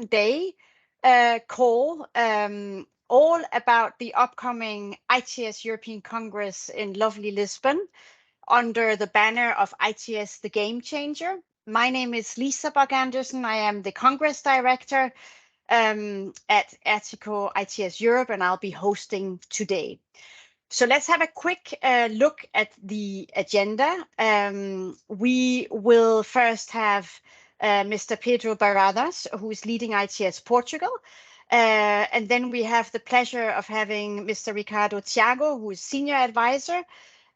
day call all about the upcoming ITS European Congress in lovely Lisbon under the banner of ITS The Game Changer. My name is Lisa Bach-Andersen. I am the Congress Director at ERTICO ITS Europe, and I'll be hosting today. So let's have a quick look at the agenda. We will first have Mr. Pedro Barradas, who is leading ITS Portugal. And then we have the pleasure of having Mr. Ricardo Thiago, who is Senior Advisor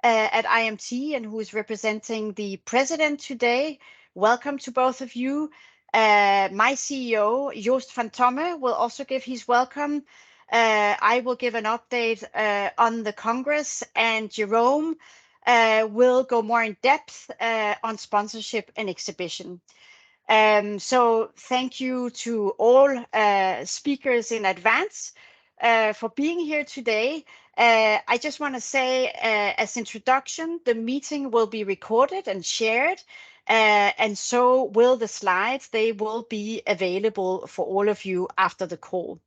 at IMT and who is representing the President today. Welcome to both of you. My CEO, Joost van Tomme, will also give his welcome. I will give an update on the Congress, and Jerome will go more in depth on sponsorship and exhibition. So thank you to all speakers in advance for being here today. I just want to say as introduction, the meeting will be recorded and shared, and so will the slides. They will be available for all of you after the call.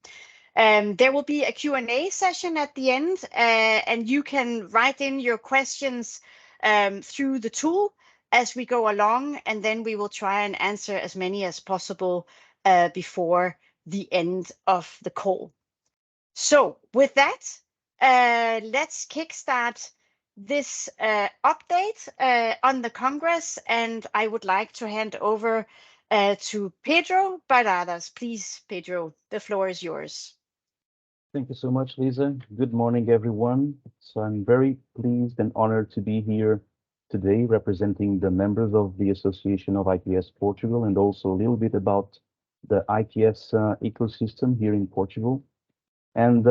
There will be a Q&A session at the end, and you can write in your questions through the tool as we go along, and then we will try and answer as many as possible before the end of the call. So with that, let's kickstart this update on the Congress, and I would like to hand over to Pedro Barradas. Please, Pedro, the floor is yours. Thank you so much, Lisa. Good morning, everyone. So I'm very pleased and honored to be here today representing the members of the Association of ITS Portugal, and also a little bit about the ITS ecosystem here in Portugal. And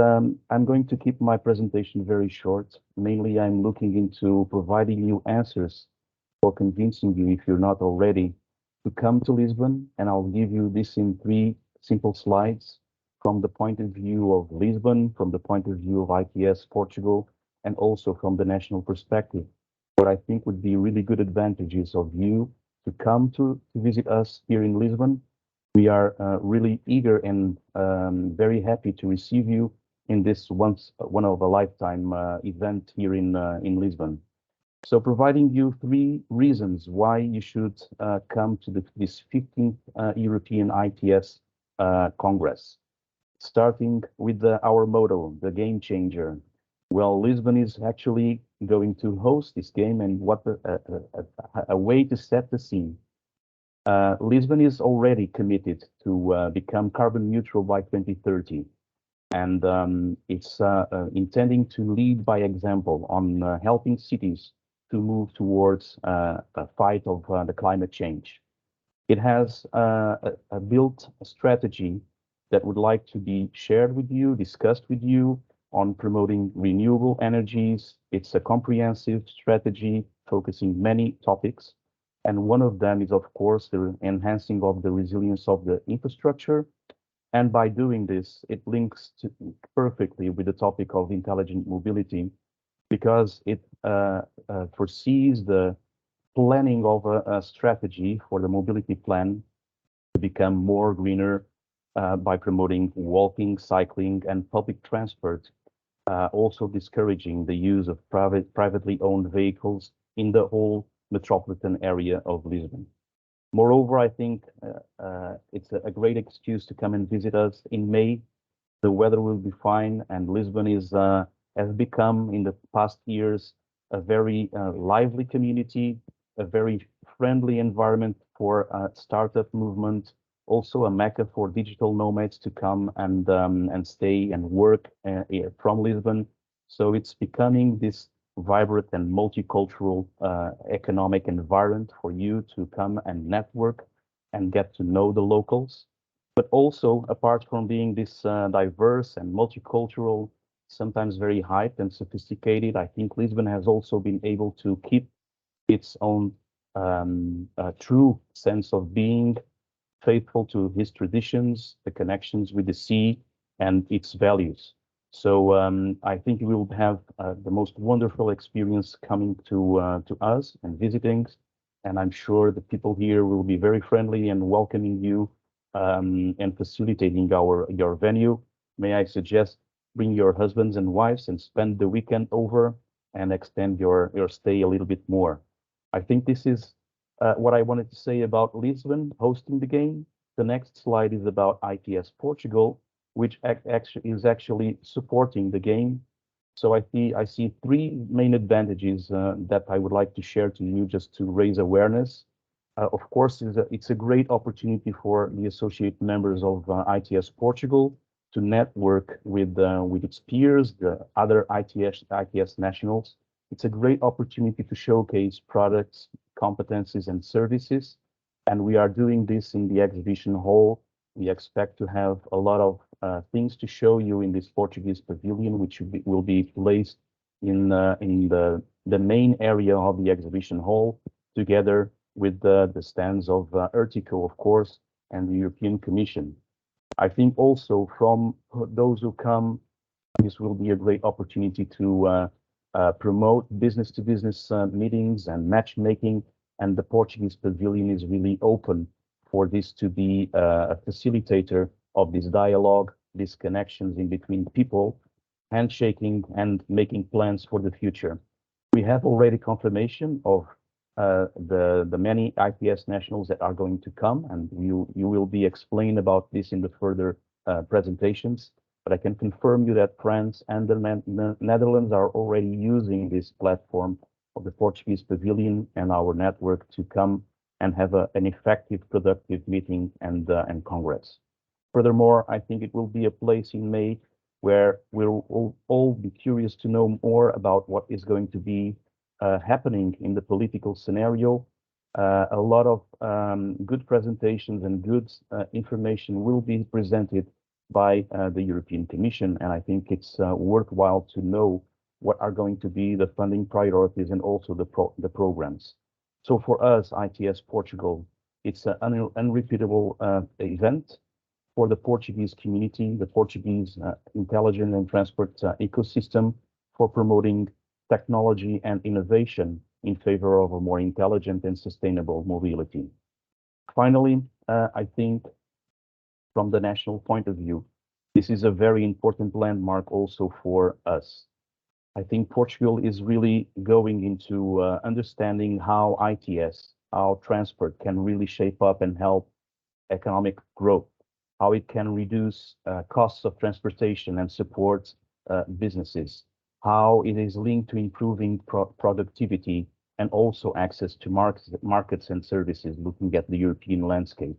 I'm going to keep my presentation very short. Mainly, I'm looking into providing you answers for convincing you, if you're not already, to come to Lisbon. And I'll give you this in 3 simple slides from the point of view of Lisbon, from the point of view of ITS Portugal, and also from the national perspective. What I think would be really good advantages of you to come to visit us here in Lisbon. We are really eager and very happy to receive you in this one of a lifetime event here in Lisbon. So providing you 3 reasons why you should come to this 15th European ITS Congress. Starting with our motto, the game changer. Well, Lisbon is actually going to host this game, and what a way to set the scene. Lisbon is already committed to become carbon neutral by 2030, and it's intending to lead by example on helping cities to move towards a fight of the climate change. It has built a strategy that would like to be shared with you, discussed with you on promoting renewable energies. It's a comprehensive strategy focusing many topics. And one of them is, of course, the enhancing of the resilience of the infrastructure. And by doing this, it links perfectly with the topic of intelligent mobility, because it foresees the planning of a strategy for the mobility plan to become more greener by promoting walking, cycling, and public transport, also discouraging the use of privately owned vehicles in the whole metropolitan area of Lisbon. Moreover, I think it's a great excuse to come and visit us in May. The weather will be fine, and Lisbon has become, in the past years, a very lively community, a very friendly environment for startup movement, also a mecca for digital nomads to come and stay and work from Lisbon. So it's becoming this vibrant and multicultural economic environment for you to come and network and get to know the locals. But also, apart from being this diverse and multicultural, sometimes very hyped and sophisticated, I think Lisbon has also been able to keep its own true sense of being, faithful to his traditions, the connections with the sea, and its values. So I think we will have the most wonderful experience coming to us and visiting, and I'm sure the people here will be very friendly and welcoming you and facilitating your venue. May I suggest bring your husbands and wives and spend the weekend over and extend your stay a little bit more. I think this is what I wanted to say about Lisbon hosting the game. The next slide is about ITS Portugal, which is actually supporting the game. So I see three main advantages that I would like to share to you just to raise awareness. Of course, it's a great opportunity for the associate members of ITS Portugal to network with its peers, the other ITS nationals. It's a great opportunity to showcase products, competencies, and services. And we are doing this in the exhibition hall. We expect to have a lot of things to show you in this Portuguese pavilion, which will be placed in the main area of the exhibition hall, together with the stands of ERTICO, of course, and the European Commission. I think also from those who come, this will be a great opportunity to promote business-to-business meetings and matchmaking, and the Portuguese pavilion is really open for this to be a facilitator of this dialogue, these connections in between people, handshaking and making plans for the future. We have already confirmation of the many IPS nationals that are going to come, and you will be explained about this in the further presentations. But I can confirm you that France and the Netherlands are already using this platform of the Portuguese Pavilion and our network to come and have an effective, productive meeting and congress. Furthermore, I think it will be a place in May where we'll all be curious to know more about what is going to be happening in the political scenario. A lot of good presentations and good information will be presented by the European Commission, and I think it's worthwhile to know what are going to be the funding priorities and also the programs. So for us, ITS Portugal, it's an unrepeatable event for the Portuguese community, the Portuguese intelligence and transport ecosystem, for promoting technology and innovation in favor of a more intelligent and sustainable mobility. Finally, I think from the national point of view, this is a very important landmark also for us. I think Portugal is really going into understanding how ITS, how transport can really shape up and help economic growth, how it can reduce costs of transportation and support businesses, how it is linked to improving productivity and also access to markets and services, looking at the European landscape.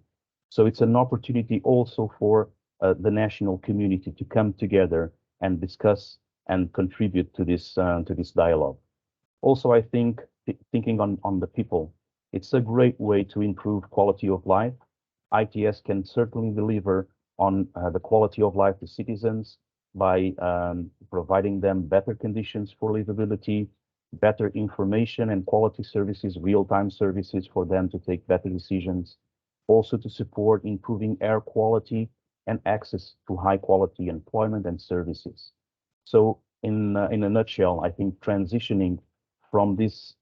So it's an opportunity also for the national community to come together and discuss and contribute to this dialogue. Also, I think thinking on the people, it's a great way to improve quality of life. ITS can certainly deliver on the quality of life to citizens by providing them better conditions for livability, better information and quality services, real-time services for them to take better decisions, also to support improving air quality and access to high-quality employment and services. So in a nutshell, I think transitioning from this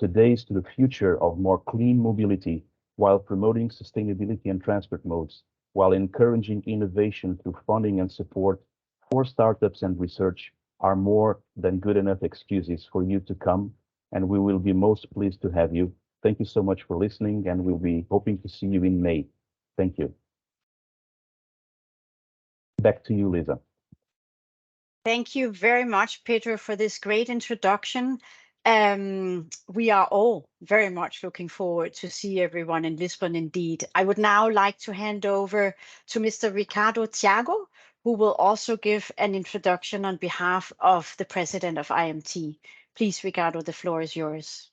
today's to the future of more clean mobility while promoting sustainability and transport modes, while encouraging innovation through funding and support for startups and research are more than good enough excuses for you to come, and we will be most pleased to have you. Thank you so much for listening, and we'll be hoping to see you in May. Thank you. Back to you, Lisa. Thank you very much, Pedro, for this great introduction. We are all very much looking forward to see everyone in Lisbon indeed. I would now like to hand over to Mr. Ricardo Thiago, who will also give an introduction on behalf of the president of IMT. Please, Ricardo, the floor is yours.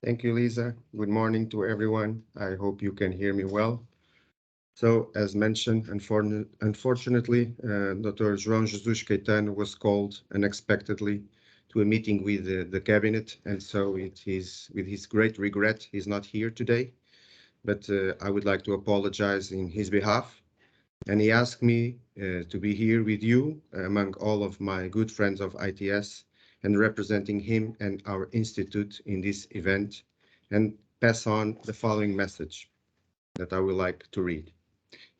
Thank you, Lisa. Good morning to everyone. I hope you can hear me well. So, as mentioned, unfortunately, Dr. João Jesus Caetano was called unexpectedly to a meeting with the cabinet, and so with his great regret, he's not here today. But I would like to apologize in his behalf. And he asked me to be here with you among all of my good friends of ITS and representing him and our institute in this event, and pass on the following message. that I would like to read.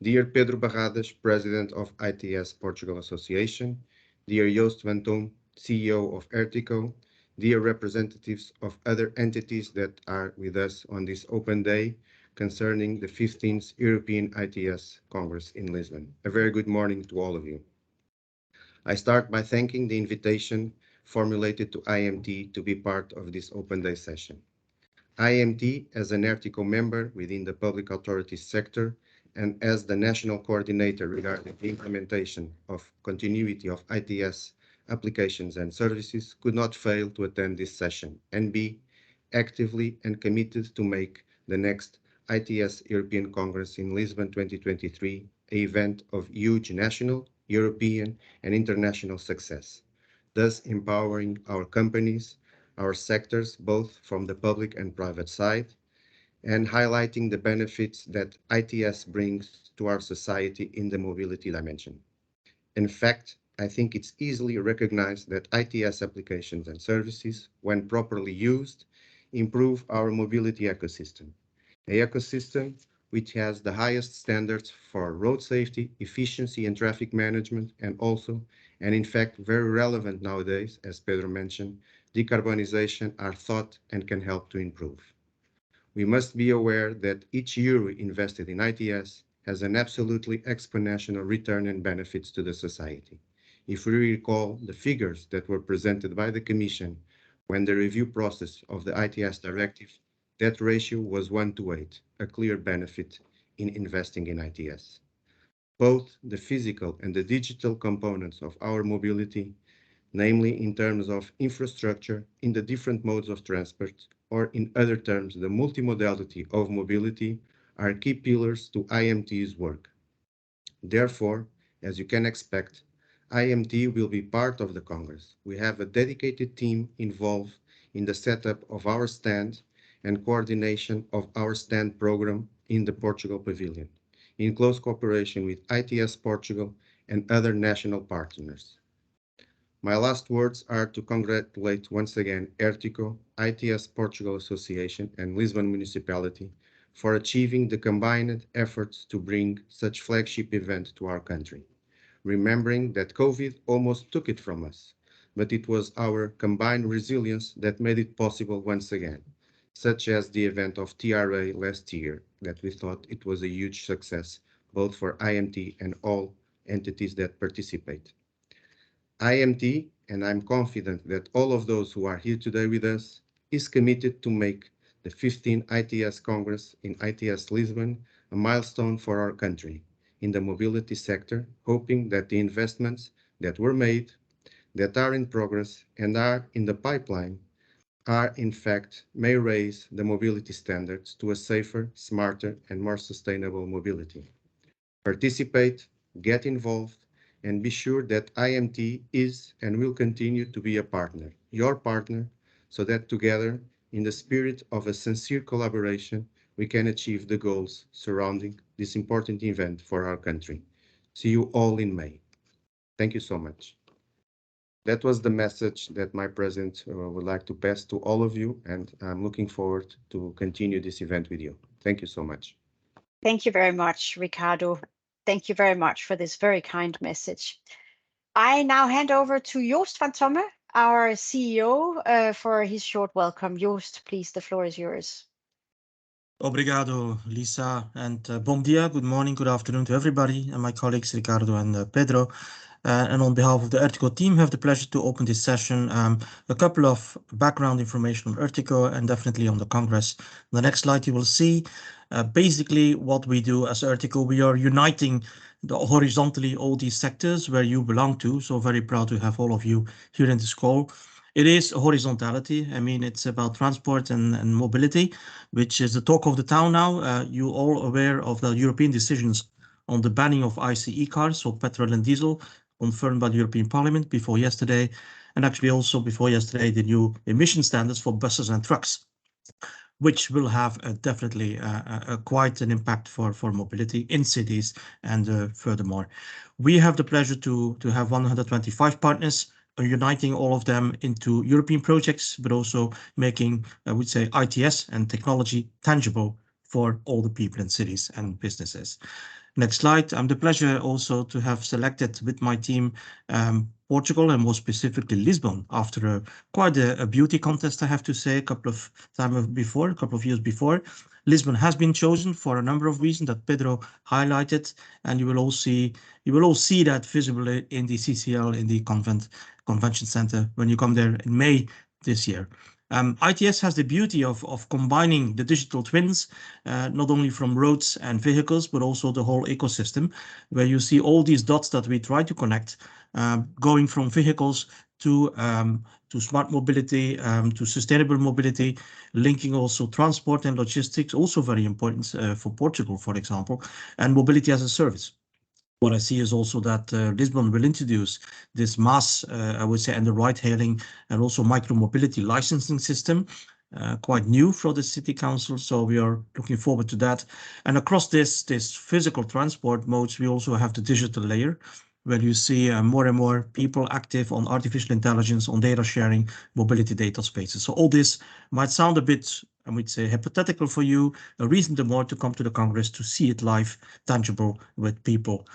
Dear Pedro Barradas, President of ITS Portugal Association, dear Joost van Toom, CEO of ERTICO, dear representatives of other entities that are with us on this open day concerning the 15th European ITS Congress in Lisbon. A very good morning to all of you. I start by thanking the invitation formulated to IMT to be part of this open day session. IMT, as an ERTICO member within the public authorities sector and as the national coordinator regarding the implementation of continuity of ITS applications and services, could not fail to attend this session and be actively and committed to make the next ITS European Congress in Lisbon 2023 an event of huge national, European, and international success, thus empowering our companies, our sectors, both from the public and private side, and highlighting the benefits that ITS brings to our society in the mobility dimension. In fact, I think it's easily recognized that ITS applications and services, when properly used, improve our mobility ecosystem. An ecosystem which has the highest standards for road safety, efficiency, and traffic management, and also, and in fact, very relevant nowadays, as Pedro mentioned, decarbonization are thought and can help to improve. We must be aware that each euro invested in ITS has an absolutely exponential return and benefits to the society. If we recall the figures that were presented by the Commission when the review process of the ITS directive, that ratio was 1:8, a clear benefit in investing in ITS. Both the physical and the digital components of our mobility, namely in terms of infrastructure in the different modes of transport, or in other terms, the multimodality of mobility, are key pillars to IMT's work. Therefore, as you can expect, IMT will be part of the Congress. We have a dedicated team involved in the setup of our stand and coordination of our stand program in the Portugal Pavilion, in close cooperation with ITS Portugal and other national partners. My last words are to congratulate once again ERTICO, ITS Portugal Association, and Lisbon Municipality for achieving the combined efforts to bring such flagship event to our country, remembering that COVID almost took it from us, but it was our combined resilience that made it possible once again, such as the event of TRA last year, that we thought it was a huge success, both for IMT and all entities that participate. IMT, and I'm confident that all of those who are here today with us, is committed to make the 15th ITS Congress in ITS Lisbon a milestone for our country in the mobility sector, hoping that the investments that were made, that are in progress, and are in the pipeline are in fact may raise the mobility standards to a safer, smarter, and more sustainable mobility. Participate, get involved, and be sure that IMT is and will continue to be a partner, your partner, so that together, in the spirit of a sincere collaboration, we can achieve the goals surrounding this important event for our country. See you all in May. Thank you so much. That was the message that my president would like to pass to all of you, and I'm looking forward to continue this event with you. Thank you so much. Thank you very much, Ricardo. Thank you very much for this very kind message. I now hand over to Joost van Tomme, our CEO, for his short welcome. Joost, please, the floor is yours. Obrigado, Lisa, and bom dia, good morning, good afternoon to everybody, and my colleagues Ricardo and Pedro. And on behalf of the ERTICO team, have the pleasure to open this session. A couple of background information on ERTICO and definitely on the Congress. On the next slide, you will see basically what we do as ERTICO. We are uniting horizontally all these sectors where you belong to. So very proud to have all of you here in this call. It is horizontality. I mean, it's about transport and mobility, which is the talk of the town now. You all aware of the European decisions on the banning of ICE cars, so petrol and diesel, confirmed by the European Parliament before yesterday, and actually also before yesterday, the new emission standards for buses and trucks, which will have definitely quite an impact for mobility in cities. And furthermore, we have the pleasure to have 125 partners, uniting all of them into European projects, but also making, I would say, ITS and technology tangible for all the people in cities and businesses. Next slide. I'm the pleasure also to have selected with my team Portugal, and more specifically Lisbon, after quite a beauty contest, I have to say, a couple of years before. Lisbon has been chosen for a number of reasons that Pedro highlighted, and you will all see that visibly in the CCL, in the convention center, when you come there in May this year. ITS has the beauty of combining the digital twins, not only from roads and vehicles, but also the whole ecosystem, where you see all these dots that we try to connect, going from vehicles to smart mobility, to sustainable mobility, linking also transport and logistics, also very important for Portugal, for example, and mobility as a service. What I see is also that Lisbon will introduce this mass, I would say, and the ride-hailing and also micro-mobility licensing system, quite new for the city council. So we are looking forward to that. And across this physical transport modes, we also have the digital layer, where you see more and more people active on artificial intelligence, on data sharing, mobility data spaces. So all this might sound a bit, I would say, hypothetical for you, a reason the more to come to the Congress to see it live, tangible with people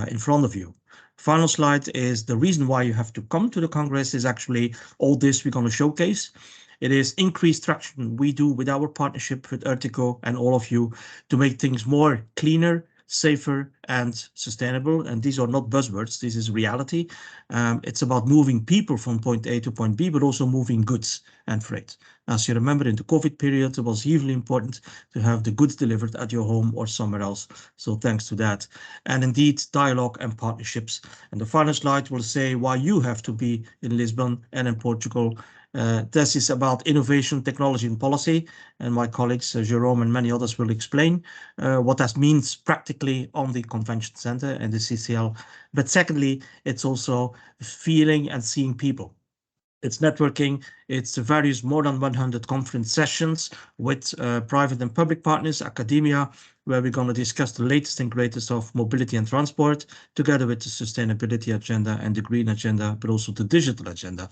in front of you. Final slide is the reason why you have to come to the Congress is actually all this we're going to showcase. It is increased traction we do with our partnership with ERTICO and all of you to make things more cleaner, safer and sustainable. And these are not buzzwords, this is reality. It's about moving people from point A to point B, but also moving goods and freight. As you remember, in the COVID period, it was hugely important to have the goods delivered at your home or somewhere else. So thanks to that. And indeed, dialogue and partnerships. And the final slide will say why you have to be in Lisbon and in Portugal. This is about innovation, technology and policy, and my colleagues Jerome and many others will explain what that means practically on the convention center and the CCL. But secondly, it's also feeling and seeing people. It's networking, it's the various more than 100 conference sessions with private and public partners, academia, where we're going to discuss the latest and greatest of mobility and transport, together with the sustainability agenda and the green agenda, but also the digital agenda.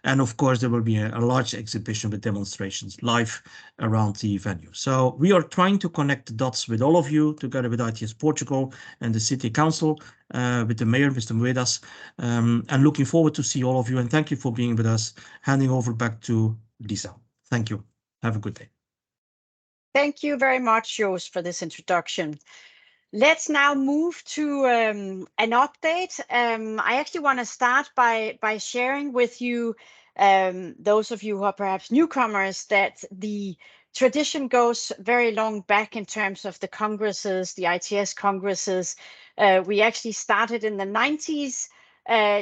And of course, there will be a large exhibition with demonstrations live around the venue. So we are trying to connect the dots with all of you, together with ITS Portugal and the City Council, with the Mayor, Mr. Moedas, and looking forward to see all of you. And thank you for being with us. Handing over back to Lisa. Thank you. Have a good day. Thank you very much, Joost, for this introduction. Let's now move to an update. I actually want to start by sharing with you, those of you who are perhaps newcomers, that the tradition goes very long back in terms of the congresses, the ITS congresses. We actually started in the 90s.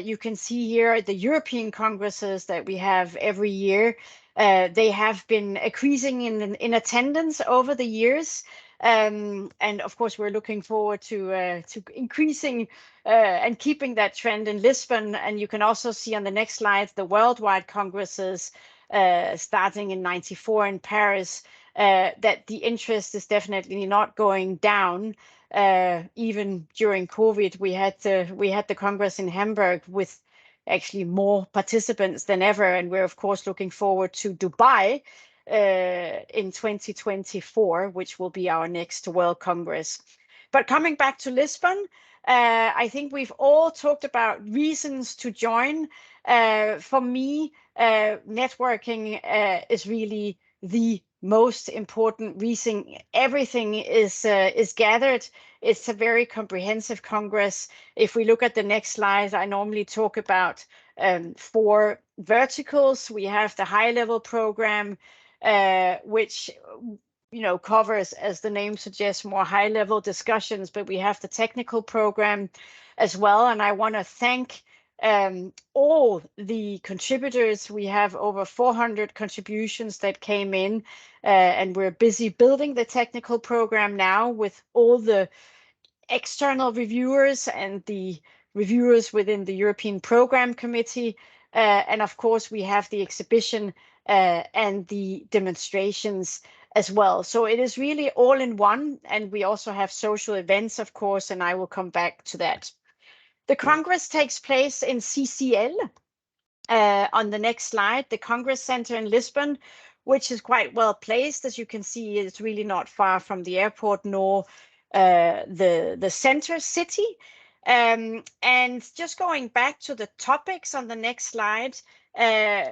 You can see here the European congresses that we have every year. They have been increasing in attendance over the years. And of course, we're looking forward to increasing and keeping that trend in Lisbon. And you can also see on the next slide the worldwide congresses starting in '94 in Paris, that the interest is definitely not going down. Even during COVID, we had the Congress in Hamburg with actually more participants than ever. And we're, of course, looking forward to Dubai in 2024, which will be our next World Congress. But coming back to Lisbon, I think we've all talked about reasons to join. For me, networking is really the most important reason. Everything is gathered. It's a very comprehensive Congress. If we look at the next slide, I normally talk about 4 verticals. We have the high-level program, which covers, as the name suggests, more high-level discussions, but we have the technical program as well. And I want to thank all the contributors. We have over 400 contributions that came in, and we're busy building the technical program now with all the external reviewers and the reviewers within the European Program Committee. And of course, we have the exhibition and the demonstrations as well. So it is really all in one. And we also have social events, of course, and I will come back to that. The Congress takes place in CCL. On the next slide, the Congress Center in Lisbon, which is quite well placed. As you can see, it's really not far from the airport nor the center city. And just going back to the topics on the next slide,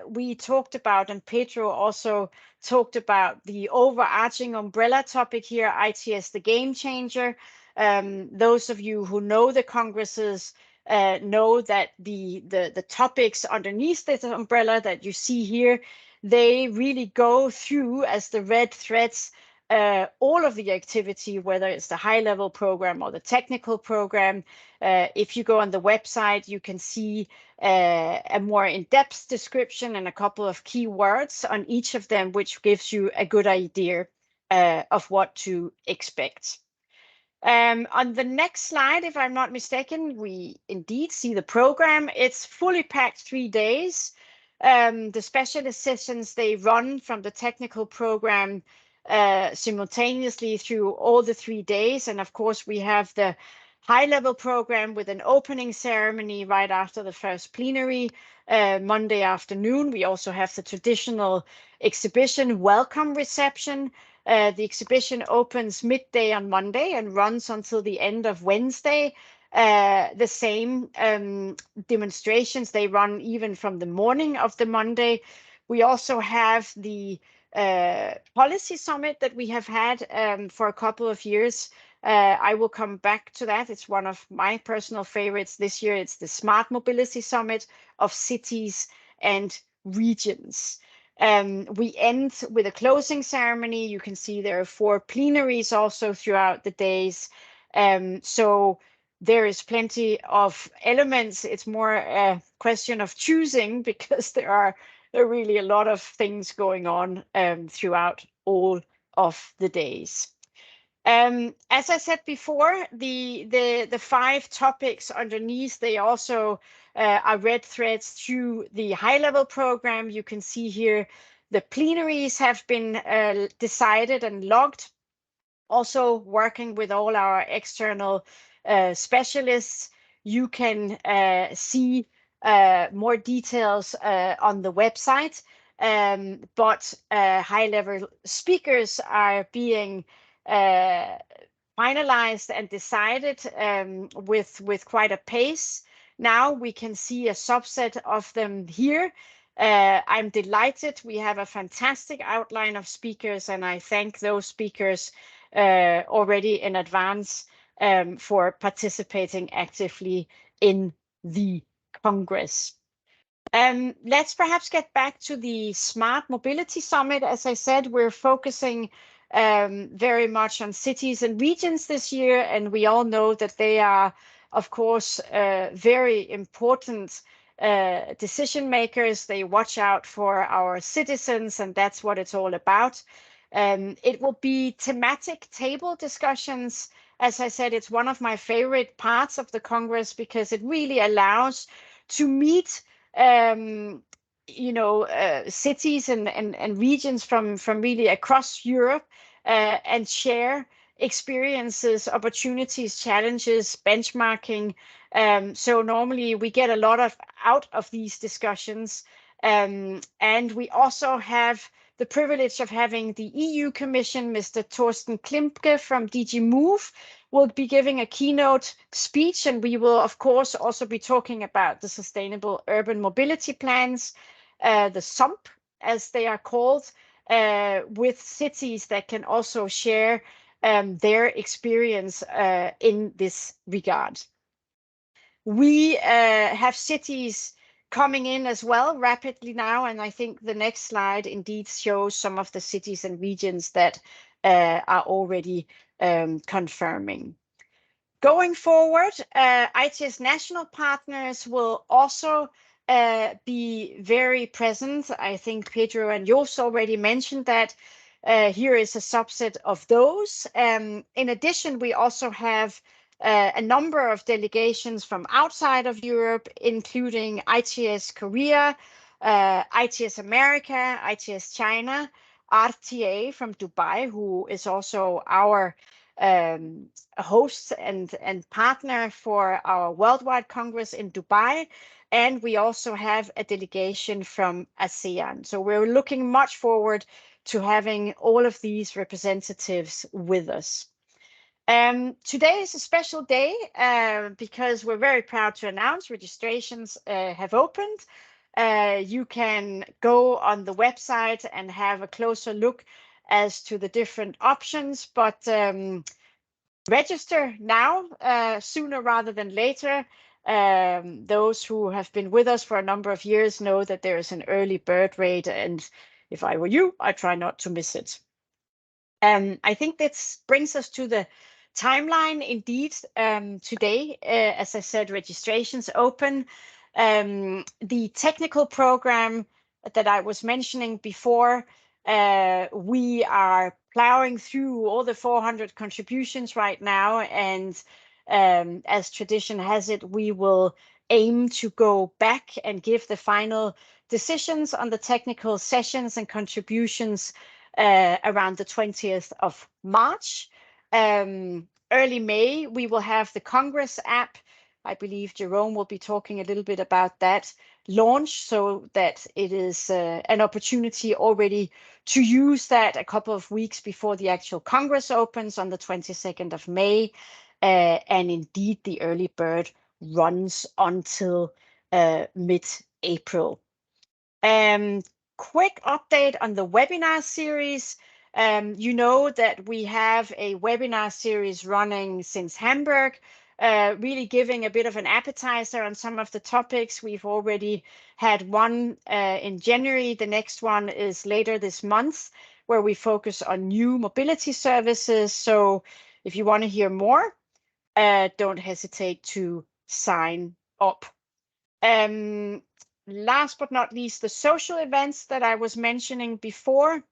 we talked about, and Pedro also talked about, the overarching umbrella topic here, ITS the game changer. Those of you who know the congresses know that the topics underneath this umbrella that you see here, they really go through as the red threads all of the activity, whether it's the high-level program or the technical program. If you go on the website, you can see a more in-depth description and a couple of keywords on each of them, which gives you a good idea of what to expect. On the next slide, if I'm not mistaken, we indeed see the program. It's fully packed 3 days. The specialist sessions, they run from the technical program simultaneously through all the 3 days. And of course, we have the high-level program with an opening ceremony right after the first plenary Monday afternoon. We also have the traditional exhibition welcome reception. The exhibition opens midday on Monday and runs until the end of Wednesday. The same demonstrations, they run even from the morning of the Monday. We also have the policy summit that we have had for a couple of years. I will come back to that. It's one of my personal favorites this year. It's the Smart Mobility Summit of Cities and Regions. We end with a closing ceremony. You can see there are 4 plenaries also throughout the days. So there is plenty of elements. It's more a question of choosing because there are really a lot of things going on throughout all of the days. As I said before, the 5 topics underneath, they also are red threads through the high-level program. You can see here the plenaries have been decided and logged. Also working with all our external specialists, you can see more details on the website. But high-level speakers are being finalized and decided with quite a pace. Now we can see a subset of them here. I'm delighted. We have a fantastic outline of speakers, and I thank those speakers already in advance for participating actively in the Congress. Let's perhaps get back to the Smart Mobility Summit. As I said, we're focusing very much on cities and regions this year, and we all know that they are, of course, very important decision makers. They watch out for our citizens, and that's what it's all about. It will be thematic table discussions. As I said, it's one of my favorite parts of the Congress because it really allows to meet cities and regions from really across Europe and share experiences, opportunities, challenges, benchmarking. So normally we get a lot out of these discussions. And we also have the privilege of having the EU Commission, Mr. Torsten Klimke from DG Move, will be giving a keynote speech, and we will, of course, also be talking about the Sustainable Urban Mobility Plans, the SUMP, as they are called, with cities that can also share their experience in this regard. We have cities coming in as well rapidly now, and I think the next slide indeed shows some of the cities and regions that are already confirming. Going forward, ITS national partners will also be very present. I think Pedro and Jos already mentioned that. Here is a subset of those. In addition, we also have a number of delegations from outside of Europe, including ITS Korea, ITS America, ITS China, RTA from Dubai, who is also our host and partner for our worldwide Congress in Dubai. And we also have a delegation from ASEAN. So we're looking much forward to having all of these representatives with us. Today is a special day because we're very proud to announce registrations have opened. You can go on the website and have a closer look as to the different options, but register now, sooner rather than later. Those who have been with us for a number of years know that there is an early bird rate, and if I were you, I'd try not to miss it. I think this brings us to the timeline. Indeed, today, as I said, registrations open. The technical program that I was mentioning before, we are plowing through all the 400 contributions right now, and as tradition has it, we will aim to go back and give the final decisions on the technical sessions and contributions around the 20th of March. Early May, we will have the Congress app. I believe Jerome will be talking a little bit about that launch, so that it is an opportunity already to use that a couple of weeks before the actual Congress opens on the 22nd of May. And indeed, the early bird runs until mid-April. Quick update on the webinar series. You know that we have a webinar series running since Hamburg, really giving a bit of an appetizer on some of the topics. We've already had one in January. The next one is later this month, where we focus on new mobility services. So if you want to hear more, don't hesitate to sign up. Last but not least, the social events that I was mentioning before.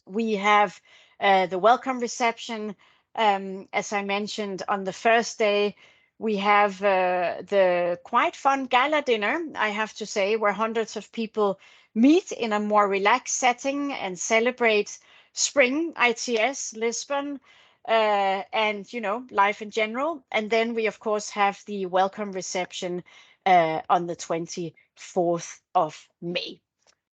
We have the welcome reception. As I mentioned, on the first day, we have the quite fun gala dinner, I have to say, where hundreds of people meet in a more relaxed setting and celebrate spring ITS Lisbon and, you know, life in general. And then we, of course, have the welcome reception on the 24th of May.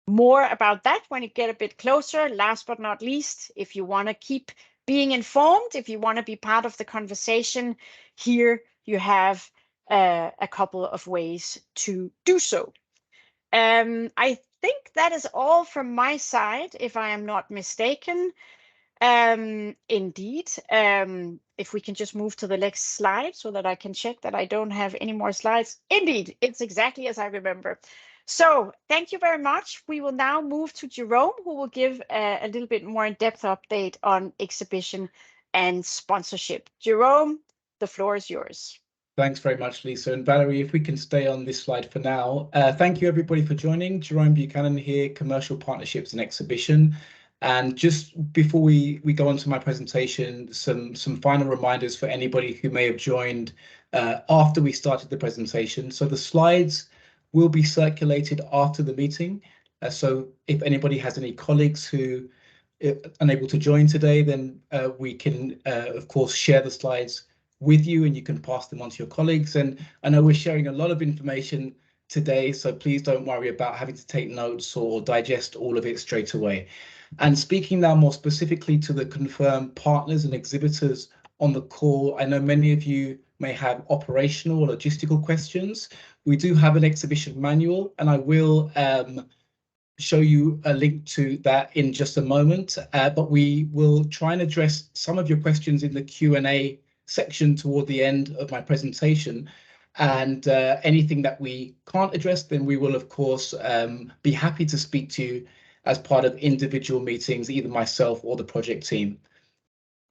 More about that when you get a bit closer. Last but not least, if you want to keep being informed, if you want to be part of the conversation, here you have a couple of ways to do so. I think that is all from my side, if I am not mistaken. Indeed, if we can just move to the next slide so that I can check that I don't have any more slides. Indeed, it's exactly as I remember. So thank you very much. We will now move to Jerome, who will give a little bit more in-depth update on exhibition and sponsorship. Jerome, the floor is yours. Thanks very much, Lisa. And Valerie, if we can stay on this slide for now. Thank you, everybody, for joining. Jerome Buchanan here, Commercial Partnerships and Exhibition. And just before we go on to my presentation, some final reminders for anybody who may have joined after we started the presentation. So the slides will be circulated after the meeting. So if anybody has any colleagues who are unable to join today, then we can, of course, share the slides with you and you can pass them on to your colleagues. And I know we're sharing a lot of information today, so please don't worry about having to take notes or digest all of it straight away. And speaking now more specifically to the confirmed partners and exhibitors on the call, I know many of you may have operational or logistical questions. We do have an exhibition manual, and I will show you a link to that in just a moment, but we will try and address some of your questions in the Q&A section toward the end of my presentation. And anything that we can't address, then we will, of course, be happy to speak to you as part of individual meetings, either myself or the project team.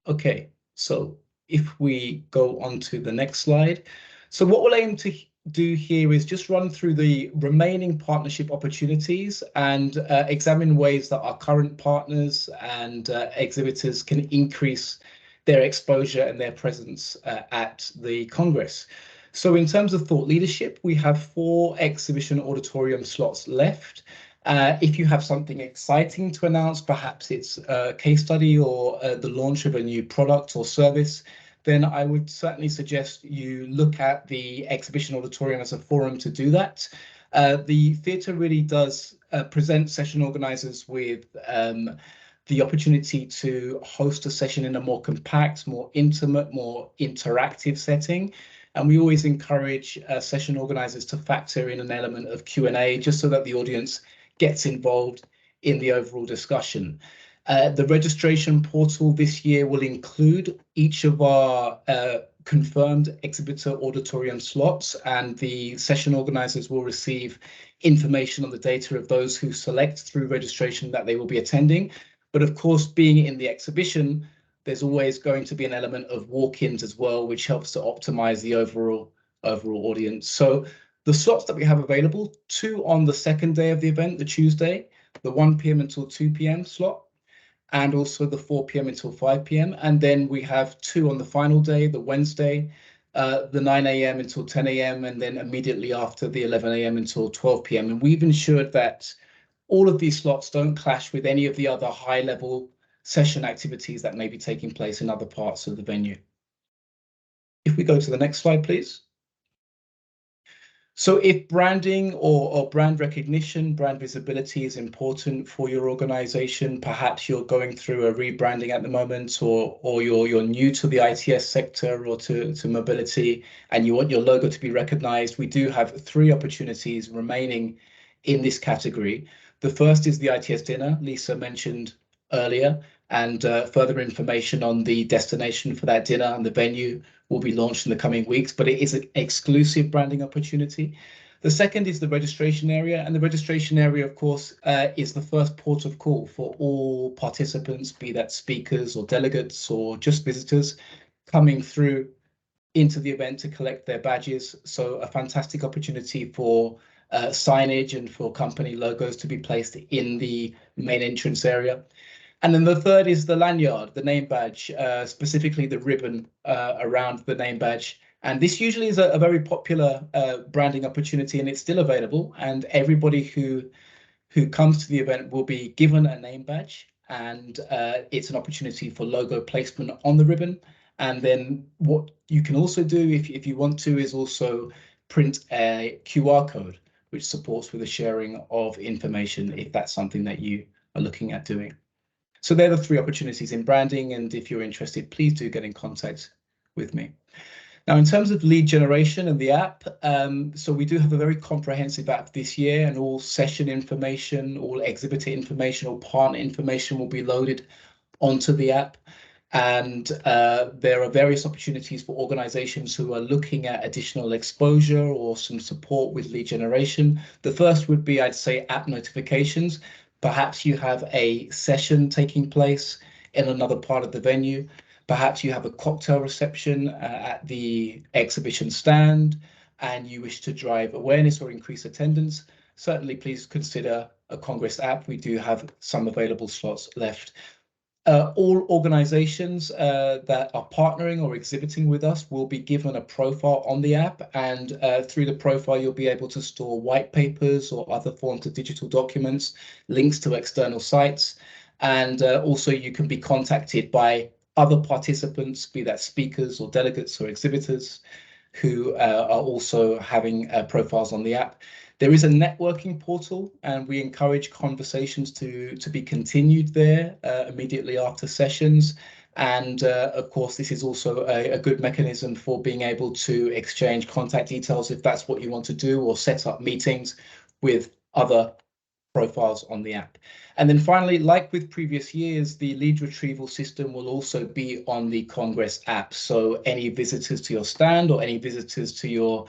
Okay, so if we go on to the next slide. So what we'll aim to do here is just run through the remaining partnership opportunities and examine ways that our current partners and exhibitors can increase their exposure and their presence at the Congress. So in terms of thought leadership, we have 4 exhibition auditorium slots left. If you have something exciting to announce, perhaps it's a case study or the launch of a new product or service, then I would certainly suggest you look at the exhibition auditorium as a forum to do that. The theatre really does present session organisers with the opportunity to host a session in a more compact, more intimate, more interactive setting. And we always encourage session organisers to factor in an element of Q&A just so that the audience gets involved in the overall discussion. The registration portal this year will include each of our confirmed exhibitor auditorium slots, and the session organisers will receive information on the data of those who select through registration that they will be attending. But of course, being in the exhibition, there's always going to be an element of walk-ins as well, which helps to optimize the overall audience. So the slots that we have available, 2 on the second day of the event, the Tuesday, the 1 p.m. until 2 p.m. slot, and also the 4 p.m. until 5 p.m. And then we have 2 on the final day, the Wednesday, the 9 a.m. until 10 a.m. and then immediately after the 11 a.m. until 12 p.m. And we've ensured that all of these slots don't clash with any of the other high-level session activities that may be taking place in other parts of the venue. If we go to the next slide, please. So if branding or brand recognition, brand visibility is important for your organization, perhaps you're going through a rebranding at the moment, or you're new to the ITS sector or to mobility, and you want your logo to be recognized, we do have 3 opportunities remaining in this category. The first is the ITS dinner, Lisa mentioned earlier, and further information on the destination for that dinner and the venue will be launched in the coming weeks, but it is an exclusive branding opportunity. The second is the registration area, and the registration area, of course, is the first port of call for all participants, be that speakers or delegates or just visitors coming through into the event to collect their badges. So a fantastic opportunity for signage and for company logos to be placed in the main entrance area. And then the third is the lanyard, the name badge, specifically the ribbon around the name badge. And this usually is a very popular branding opportunity, and it's still available. And everybody who comes to the event will be given a name badge, and it's an opportunity for logo placement on the ribbon. And then what you can also do, if you want to, is also print a QR code, which supports with the sharing of information if that's something that you are looking at doing. So they're the 3 opportunities in branding, and if you're interested, please do get in contact with me. Now, in terms of lead generation and the app, so we do have a very comprehensive app this year, and all session information, all exhibitor information, all partner information will be loaded onto the app. And there are various opportunities for organizations who are looking at additional exposure or some support with lead generation. The first would be, I'd say, app notifications. Perhaps you have a session taking place in another part of the venue. Perhaps you have a cocktail reception at the exhibition stand and you wish to drive awareness or increase attendance. Certainly, please consider a Congress app. We do have some available slots left. All organizations that are partnering or exhibiting with us will be given a profile on the app, and through the profile you'll be able to store white papers or other forms of digital documents, links to external sites, and also you can be contacted by other participants, be that speakers or delegates or exhibitors, who are also having profiles on the app. There is a networking portal, and we encourage conversations to be continued there immediately after sessions. And of course, this is also a good mechanism for being able to exchange contact details if that's what you want to do, or set up meetings with other profiles on the app. And then finally, like with previous years, the lead retrieval system will also be on the Congress app. So any visitors to your stand or any visitors to your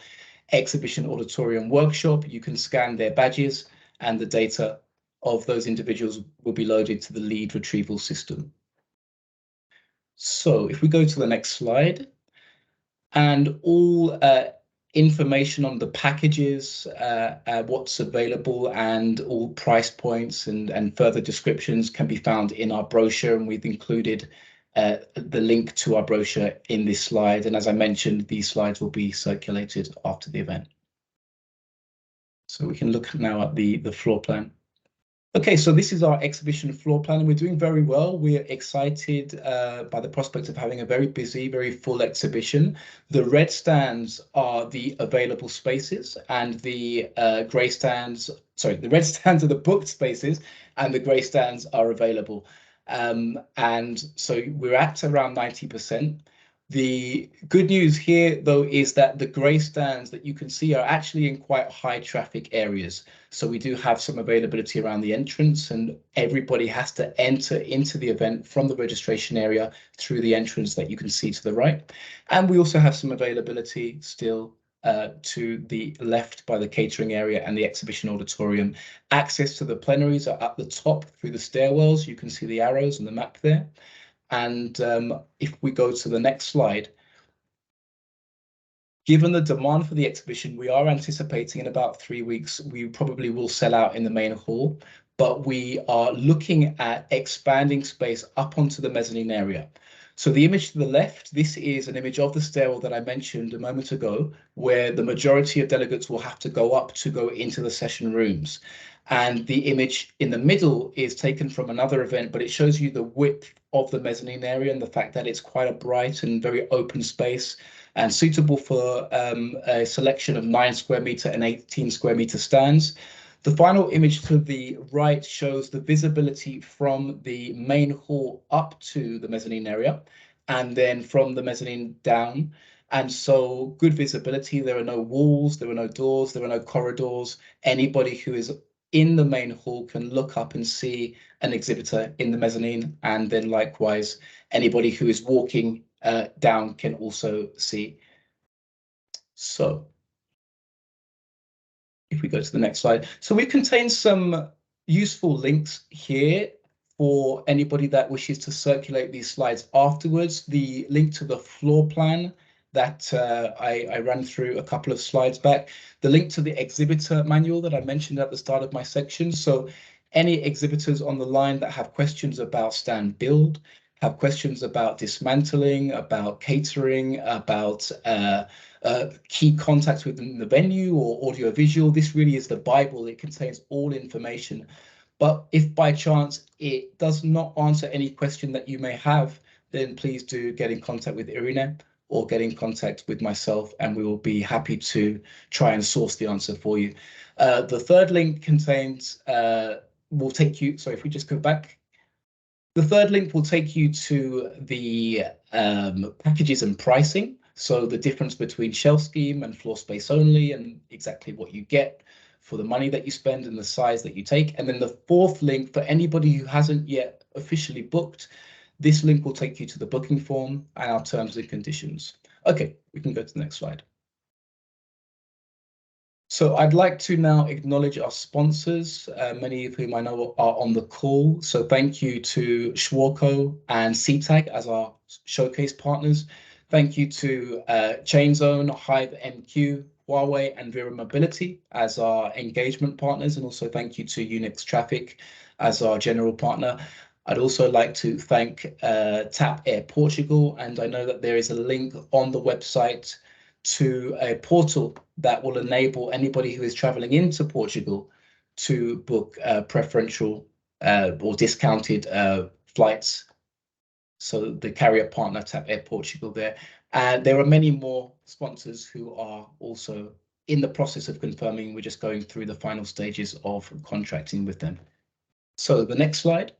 exhibition auditorium workshop, you can scan their badges and the data of those individuals will be loaded to the lead retrieval system. So if we go to the next slide, and all information on the packages, what's available, and all price points and further descriptions can be found in our brochure, and we've included the link to our brochure in this slide. And as I mentioned, these slides will be circulated after the event. So we can look now at the floor plan. Okay, so this is our exhibition floor plan, and we're doing very well. We're excited by the prospect of having a very busy, very full exhibition. The red stands are the available spaces, and the grey stands, sorry, the red stands are the booked spaces, and the grey stands are available. And so we're at around 90%. The good news here, though, is that the grey stands that you can see are actually in quite high traffic areas. So we do have some availability around the entrance, and everybody has to enter into the event from the registration area through the entrance that you can see to the right. And we also have some availability still to the left by the catering area and the exhibition auditorium. Access to the plenaries are at the top through the stairwells. You can see the arrows and the map there. And if we go to the next slide, given the demand for the exhibition, we are anticipating in about 3 weeks, we probably will sell out in the main hall, but we are looking at expanding space up onto the mezzanine area. So the image to the left, this is an image of the stairwell that I mentioned a moment ago, where the majority of delegates will have to go up to go into the session rooms. And the image in the middle is taken from another event, but it shows you the width of the mezzanine area and the fact that it's quite a bright and very open space and suitable for a selection of 9 square meter and 18 square meter stands. The final image to the right shows the visibility from the main hall up to the mezzanine area, and then from the mezzanine down. And so good visibility. There are no walls, there are no doors, there are no corridors. Anybody who is in the main hall can look up and see an exhibitor in the mezzanine, and then likewise, anybody who is walking down can also see. So if we go to the next slide. So we contain some useful links here for anybody that wishes to circulate these slides afterwards. The link to the floor plan that I ran through a couple of slides back, the link to the exhibitor manual that I mentioned at the start of my section. So any exhibitors on the line that have questions about stand build, have questions about dismantling, about catering, about key contacts within the venue or audiovisual, this really is the Bible. It contains all information. But if by chance it does not answer any question that you may have, then please do get in contact with Irene or get in contact with myself, and we will be happy to try and source the answer for you. The third link contains, will take you, so if we just go back, the third link will take you to the packages and pricing. So the difference between shell scheme and floor space only, and exactly what you get for the money that you spend and the size that you take. And then the fourth link, for anybody who hasn't yet officially booked, this link will take you to the booking form and our terms and conditions. Okay, we can go to the next slide. So I'd like to now acknowledge our sponsors, many of whom I know are on the call. So thank you to Schwarco and CTAG as our showcase partners. Thank you to ChainZone, Hive MQ, Huawei, and Vera Mobility as our engagement partners. And also thank you to Unix Traffic as our general partner. I'd also like to thank TAP Air Portugal. And I know that there is a link on the website to a portal that will enable anybody who is traveling into Portugal to book preferential or discounted flights. So the carrier partner, TAP Air Portugal there. And there are many more sponsors who are also in the process of confirming. We're just going through the final stages of contracting with them. So the next slide.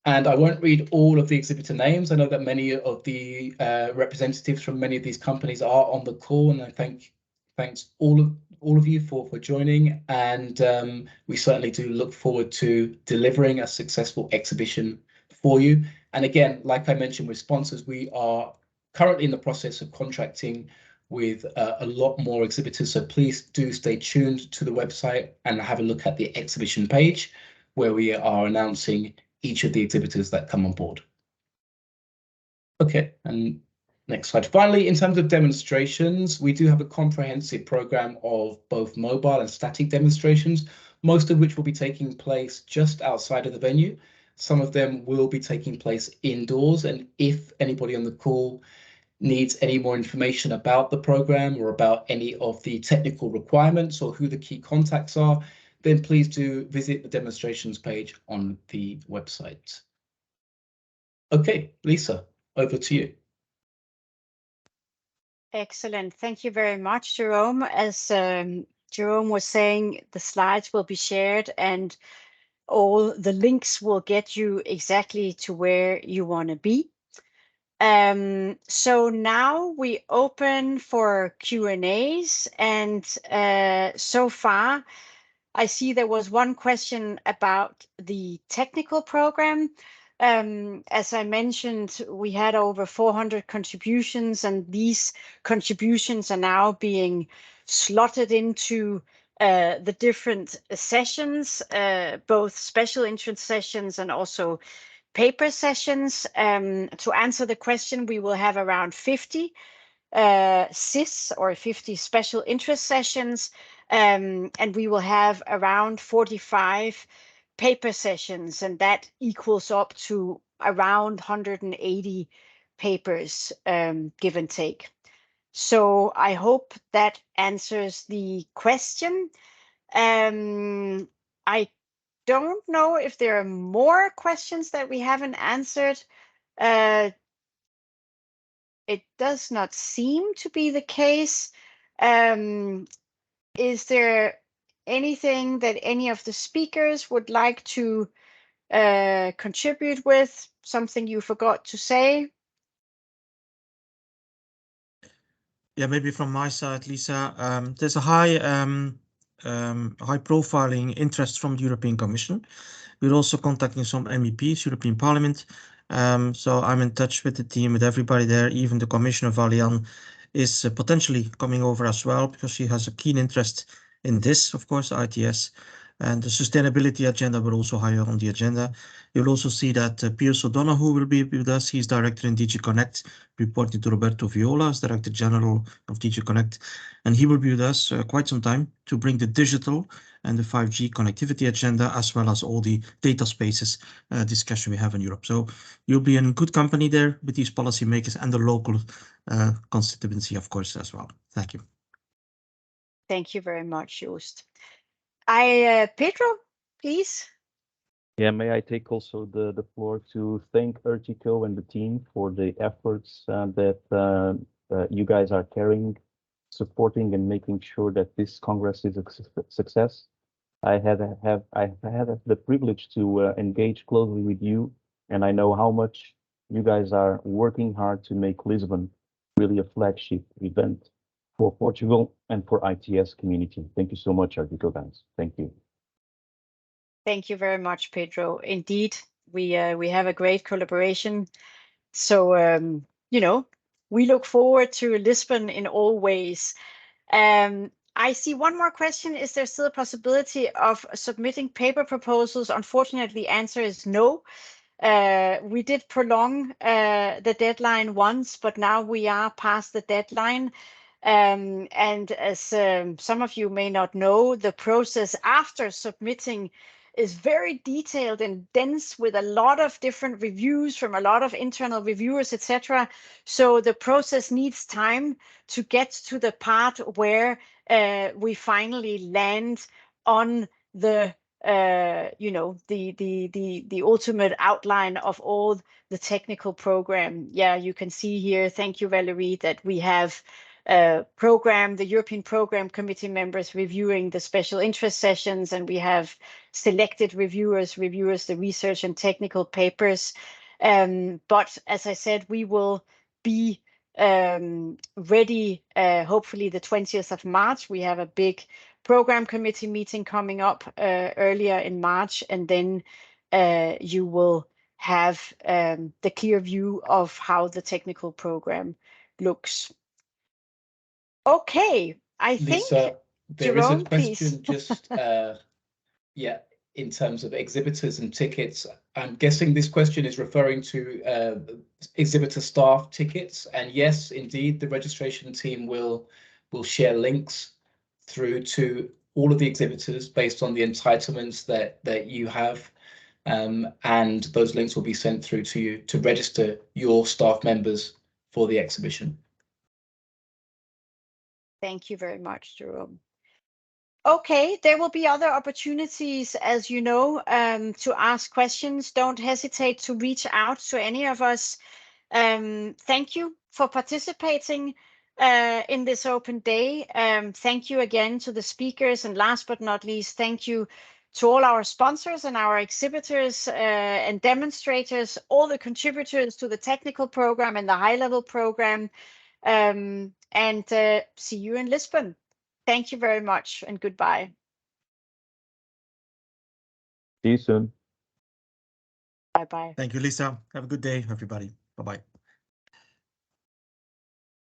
And I won't read all of the exhibitor names. I know that many of the representatives from many of these companies are on the call, and I thanks all of you for joining. And we certainly do look forward to delivering a successful exhibition for you. And again, like I mentioned with sponsors, we are currently in the process of contracting with a lot more exhibitors. So please do stay tuned to the website and have a look at the exhibition page where we are announcing each of the exhibitors that come on board. Okay, and next slide. Finally, in terms of demonstrations, we do have a comprehensive program of both mobile and static demonstrations, most of which will be taking place just outside of the venue. Some of them will be taking place indoors, and if anybody on the call needs any more information about the program or about any of the technical requirements or who the key contacts are, then please do visit the demonstrations page on the website. Okay, Lisa, over to you. Excellent. Thank you very much, Jerome. As Jerome was saying, the slides will be shared and all the links will get you exactly to where you want to be. So now we open for Q&As, and so far I see there was one question about the technical program. As I mentioned, we had over 400 contributions, and these contributions are now being slotted into the different sessions, both special interest sessions and also paper sessions. To answer the question, we will have around 50 CIS or 50 special interest sessions, and we will have around 45 paper sessions, and that equals up to around 180 papers, give and take. So I hope that answers the question. I don't know if there are more questions that we haven't answered. It does not seem to be the case. Is there anything that any of the speakers would like to contribute with? Something you forgot to say? Yeah, maybe from my side, Lisa, there's a high profiling interest from the European Commission. We're also contacting some MEPs, European Parliament. So I'm in touch with the team, with everybody there. Even the Commissioner Valian is potentially coming over as well, because she has a keen interest in this, of course, ITS. And the sustainability agenda will also higher on the agenda. You'll also see that Piers O'Donoghue will be with us. He's director in DG Connect, reporting to Roberto Viola as Director General of DG Connect. And he will be with us quite some time to bring the digital and the 5G connectivity agenda, as well as all the data spaces discussion we have in Europe. So you'll be in good company there with these policymakers and the local constituency, of course, as well. Thank you. Thank you very much, Joost. Pedro, please. Yeah, may I take also the floor to thank ERTICO and the team for the efforts that you guys are carrying, supporting and making sure that this Congress is a success. I had the privilege to engage closely with you, and I know how much you guys are working hard to make Lisbon really a flagship event for Portugal and for ITS community. Thank you so much, ERTICO guys. Thank you. Thank you very much, Pedro. Indeed, we have a great collaboration. So, you know, we look forward to Lisbon in all ways. I see one more question. Is there still a possibility of submitting paper proposals? Unfortunately, the answer is no. We did prolong the deadline once, but now we are past the deadline. And as some of you may not know, the process after submitting is very detailed and dense with a lot of different reviews from a lot of internal reviewers, etc. So the process needs time to get to the part where we finally land on the you know, the ultimate outline of all the technical program. Yeah, you can see here, thank you, Valerie, that we have the European Program Committee members reviewing the special interest sessions, and we have selected reviewers the research and technical papers. But as I said, we will be ready hopefully the 20th of March. We have a big program committee meeting coming up earlier in March, and then you will have the clear view of how the technical program looks. Okay, I think, Lisa, there Jerome, is a question please. just, yeah, in terms of exhibitors and tickets. I'm guessing this question is referring to exhibitor staff tickets. And yes, indeed, the registration team will share links through to all of the exhibitors based on the entitlements that you have. And those links will be sent through to you to register your staff members for the exhibition. Thank you very much, Jerome. Okay, there will be other opportunities, as you know, to ask questions. Don't hesitate to reach out to any of us. Thank you for participating in this open day. Thank you again to the speakers. And last but not least, thank you to all our sponsors and our exhibitors and demonstrators, all the contributors to the technical program and the high-level program. And see you in Lisbon. Thank you very much and goodbye. See you soon. Bye-bye. Thank you, Lisa. Have a good day, everybody. Bye-bye.